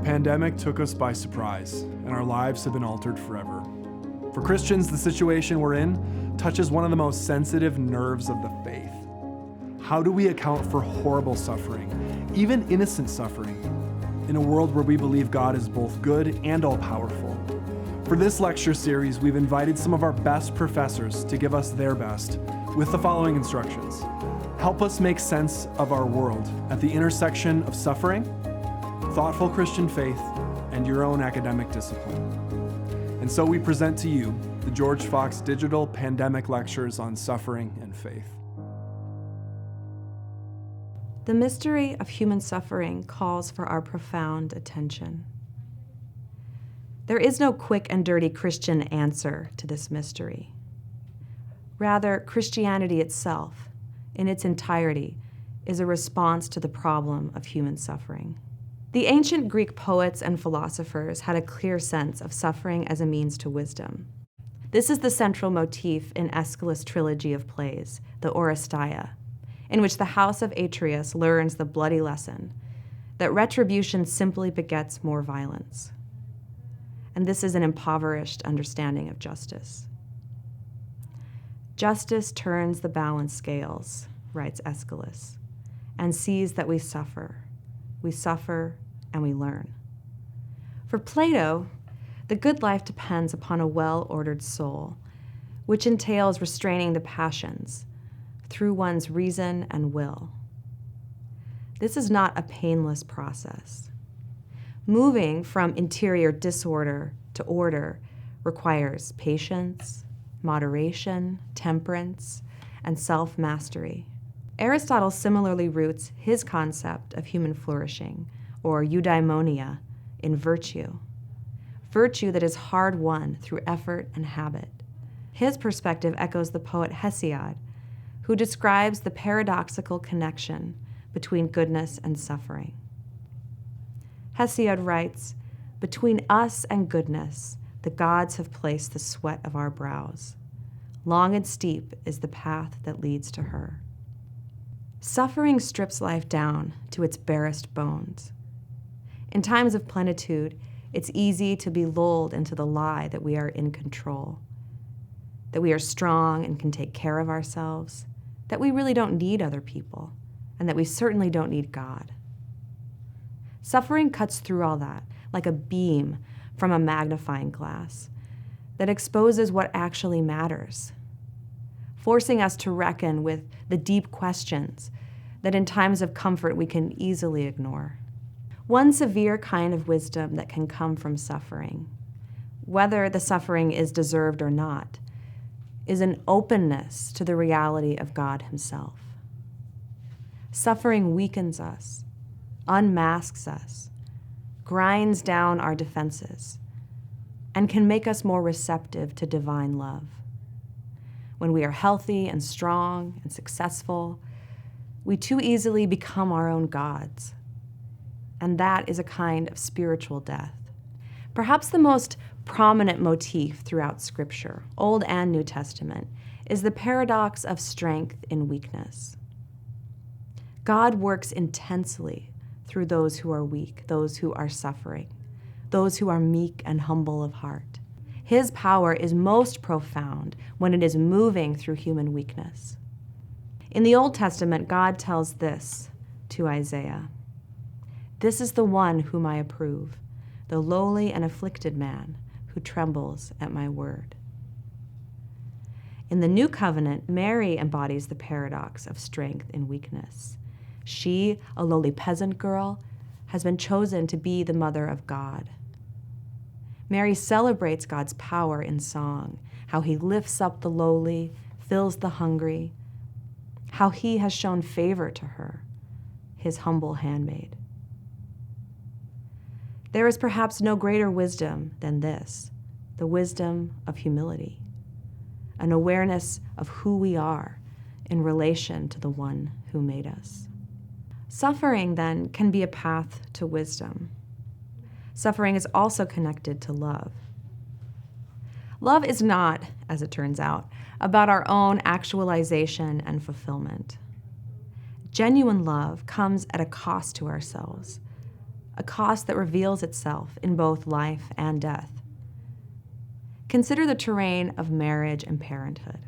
pandemic took us by surprise, and our lives have been altered forever. For Christians, the situation we're in touches one of the most sensitive nerves of the faith. How do we account for horrible suffering, even innocent suffering, in a world where we believe God is both good and all-powerful? For this lecture series, we've invited some of our best professors to give us their best with the following instructions. Help us make sense of our world at the intersection of suffering, thoughtful Christian faith, and your own academic discipline. And so we present to you the George Fox Digital Pandemic Lectures on Suffering and Faith. The mystery of human suffering calls for our profound attention. There is no quick and dirty Christian answer to this mystery. Rather, Christianity itself, in its entirety, is a response to the problem of human suffering. The ancient Greek poets and philosophers had a clear sense of suffering as a means to wisdom. This is the central motif in Aeschylus' trilogy of plays, the Oresteia, in which the house of Atreus learns the bloody lesson that retribution simply begets more violence. And this is an impoverished understanding of justice. Justice turns the balance scales, writes Aeschylus, and sees that we suffer, and we learn. For Plato, the good life depends upon a well-ordered soul, which entails restraining the passions through one's reason and will. This is not a painless process. Moving from interior disorder to order requires patience, moderation, temperance, and self-mastery. Aristotle similarly roots his concept of human flourishing, or eudaimonia, in virtue that is hard-won through effort and habit. His perspective echoes the poet Hesiod, who describes the paradoxical connection between goodness and suffering. Hesiod writes, "Between us and goodness, the gods have placed the sweat of our brows. Long and steep is the path that leads to her." Suffering strips life down to its barest bones. In times of plenitude, it's easy to be lulled into the lie that we are in control, that we are strong and can take care of ourselves, that we really don't need other people, and that we certainly don't need God. Suffering cuts through all that like a beam from a magnifying glass that exposes what actually matters, forcing us to reckon with the deep questions that in times of comfort we can easily ignore. One severe kind of wisdom that can come from suffering, whether the suffering is deserved or not, is an openness to the reality of God Himself. Suffering weakens us, unmasks us, grinds down our defenses, and can make us more receptive to divine love. When we are healthy and strong and successful, we too easily become our own gods. And that is a kind of spiritual death. Perhaps the most prominent motif throughout Scripture, Old and New Testament, is the paradox of strength in weakness. God works intensely through those who are weak, those who are suffering, those who are meek and humble of heart. His power is most profound when it is moving through human weakness. In the Old Testament, God tells this to Isaiah: "This is the one whom I approve, the lowly and afflicted man who trembles at my word." In the New Covenant, Mary embodies the paradox of strength in weakness. She, a lowly peasant girl, has been chosen to be the mother of God. Mary celebrates God's power in song, how He lifts up the lowly, fills the hungry, how He has shown favor to her, His humble handmaid. There is perhaps no greater wisdom than this, the wisdom of humility, an awareness of who we are in relation to the one who made us. Suffering, then, can be a path to wisdom. Suffering is also connected to love. Love is not, as it turns out, about our own actualization and fulfillment. Genuine love comes at a cost to ourselves, a cost that reveals itself in both life and death. Consider the terrain of marriage and parenthood.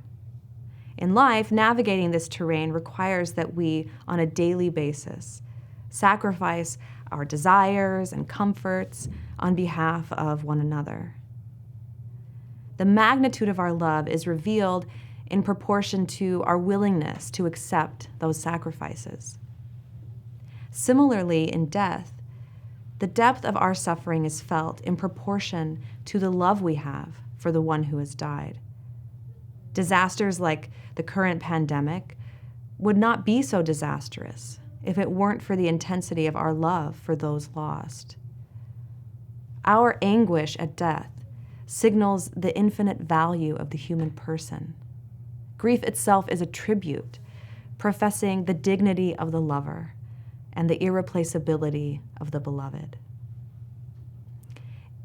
In life, navigating this terrain requires that we, on a daily basis, sacrifice our desires and comforts on behalf of one another. The magnitude of our love is revealed in proportion to our willingness to accept those sacrifices. Similarly, in death, the depth of our suffering is felt in proportion to the love we have for the one who has died. Disasters like the current pandemic would not be so disastrous if it weren't for the intensity of our love for those lost. Our anguish at death signals the infinite value of the human person. Grief itself is a tribute, professing the dignity of the lover and the irreplaceability of the beloved.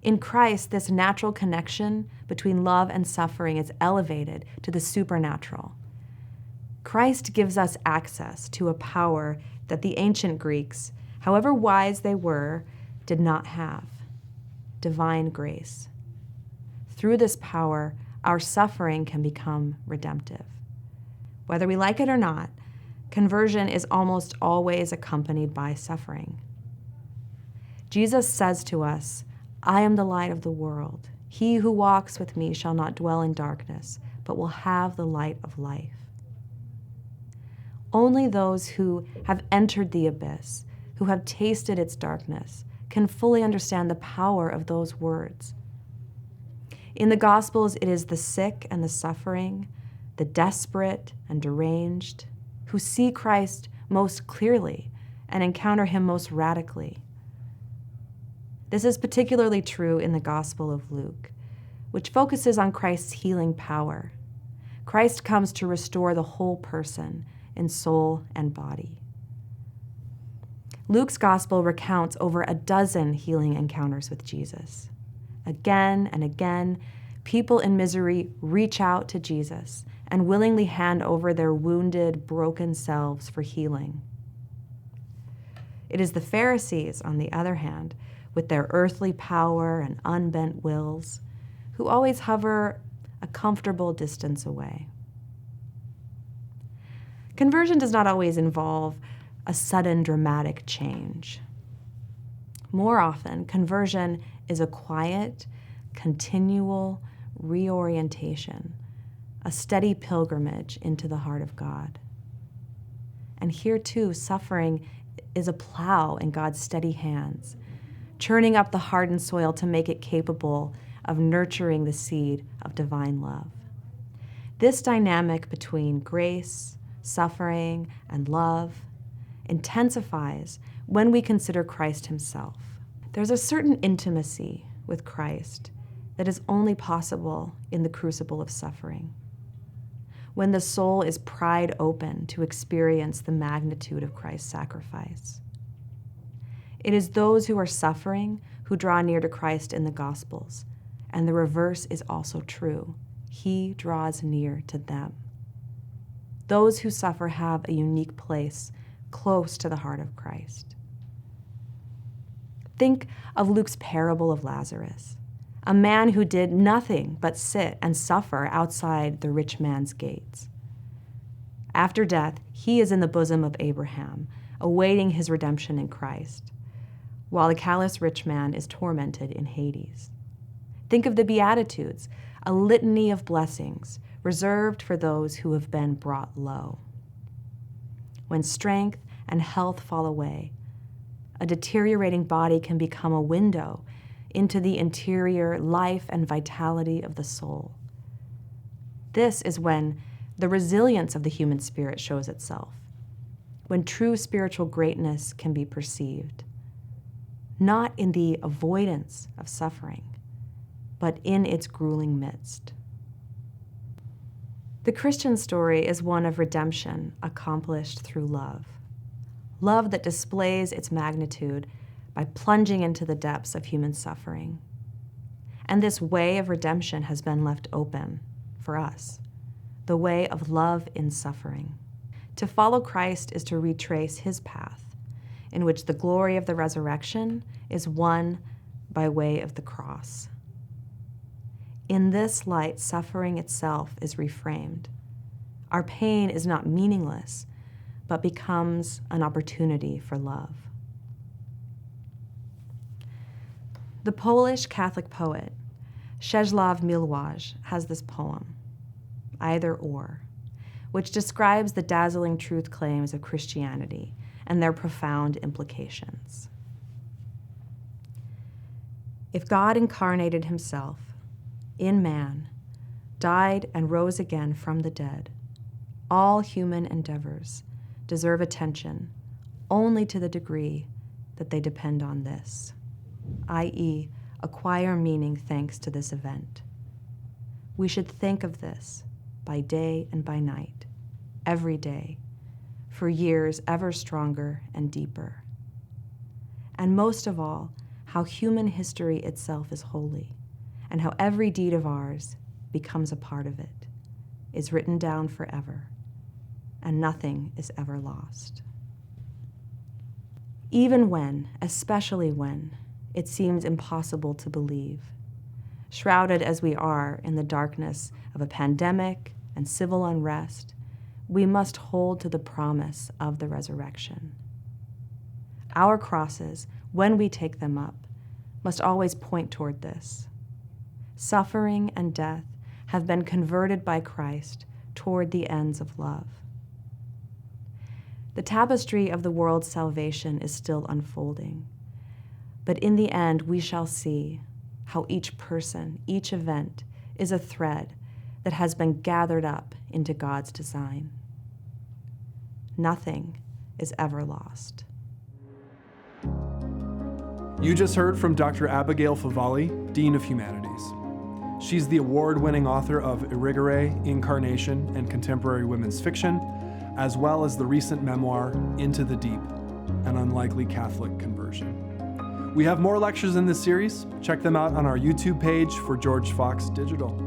In Christ, this natural connection between love and suffering is elevated to the supernatural. Christ gives us access to a power that the ancient Greeks, however wise they were, did not have: divine grace. Through this power, our suffering can become redemptive. Whether we like it or not, conversion is almost always accompanied by suffering. Jesus says to us, "I am the light of the world. He who walks with me shall not dwell in darkness, but will have the light of life." Only those who have entered the abyss, who have tasted its darkness, can fully understand the power of those words. In the Gospels, it is the sick and the suffering, the desperate and deranged, who see Christ most clearly and encounter him most radically. This is particularly true in the Gospel of Luke, which focuses on Christ's healing power. Christ comes to restore the whole person in soul and body. Luke's Gospel recounts over a dozen healing encounters with Jesus. Again and again, people in misery reach out to Jesus and willingly hand over their wounded, broken selves for healing. It is the Pharisees, on the other hand, with their earthly power and unbent wills, who always hover a comfortable distance away. Conversion does not always involve a sudden dramatic change. More often, conversion is a quiet, continual reorientation, a steady pilgrimage into the heart of God. And here too, suffering is a plow in God's steady hands, churning up the hardened soil to make it capable of nurturing the seed of divine love. This dynamic between grace, suffering, and love intensifies when we consider Christ himself. There's a certain intimacy with Christ that is only possible in the crucible of suffering, when the soul is pried open to experience the magnitude of Christ's sacrifice. It is those who are suffering who draw near to Christ in the Gospels, and the reverse is also true. He draws near to them. Those who suffer have a unique place close to the heart of Christ. Think of Luke's parable of Lazarus, a man who did nothing but sit and suffer outside the rich man's gates. After death, he is in the bosom of Abraham, awaiting his redemption in Christ, while the callous rich man is tormented in Hades. Think of the Beatitudes, a litany of blessings reserved for those who have been brought low. When strength and health fall away, a deteriorating body can become a window into the interior life and vitality of the soul. This is when the resilience of the human spirit shows itself, when true spiritual greatness can be perceived, not in the avoidance of suffering, but in its grueling midst. The Christian story is one of redemption accomplished through love. Love that displays its magnitude by plunging into the depths of human suffering. And this way of redemption has been left open for us, the way of love in suffering. To follow Christ is to retrace his path, in which the glory of the resurrection is won by way of the cross. In this light, suffering itself is reframed. Our pain is not meaningless, but becomes an opportunity for love. The Polish Catholic poet Czesław Miłosz has this poem, Either Or, which describes the dazzling truth claims of Christianity and their profound implications. If God incarnated himself in man, died and rose again from the dead, all human endeavors deserve attention only to the degree that they depend on this, i.e., acquire meaning thanks to this event. We should think of this by day and by night, every day, for years ever stronger and deeper. And most of all, how human history itself is holy, and how every deed of ours becomes a part of it, is written down forever, and nothing is ever lost. Even when, especially when, it seems impossible to believe, shrouded as we are in the darkness of a pandemic and civil unrest, we must hold to the promise of the resurrection. Our crosses, when we take them up, must always point toward this. Suffering and death have been converted by Christ toward the ends of love. The tapestry of the world's salvation is still unfolding, but in the end we shall see how each person, each event, is a thread that has been gathered up into God's design. Nothing is ever lost. You just heard from Dr. Abigail Favale, Dean of Humanities. She's the award-winning author of Irrigere, Incarnation, and Contemporary Women's Fiction, as well as the recent memoir, Into the Deep, An Unlikely Catholic Conversion. We have more lectures in this series. Check them out on our YouTube page for George Fox Digital.